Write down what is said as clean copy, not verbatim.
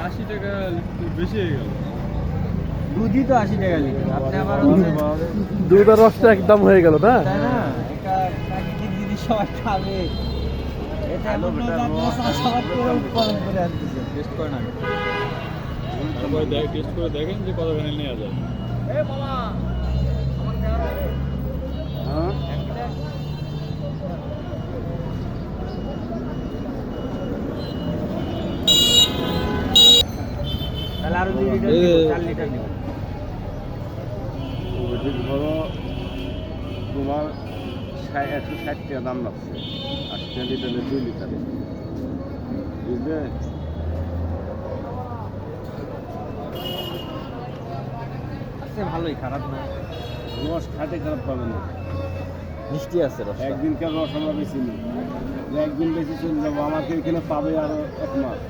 80 টাকা বেশি হয়ে গেল। দুধই তো 80 টাকা লিটার, আপনি আবার দুধের রসটা একদম হয়ে গেল না? তাই না? এটা প্রাকৃতিক জিনিস সবাই খাবে, এটা এমন না যে আপনি চাষাবাদ করে উৎপাদন করে আনতেছেন। টেস্ট করেন আগে, তারপরে টেস্ট করে দেখেন যে কতখানি নেওয়া যায়। তাহলে আরো 2 লিটার এই- দিব, 4 লিটার দিব। ধরো তোমার 160 টাকা দাম লাগছে, 80 লিটারে 2 লিটারে, বুঝলে? আছে ভালোই, খারাপ না, রস খাটে খারাপ পাবে না। মিষ্টি আছে রসটা। একদিনকার রস আমরা বেশি নিই, একদিন বেশি চলে যাবো, আমাকে এখানে পাবে আরো 1 মাস।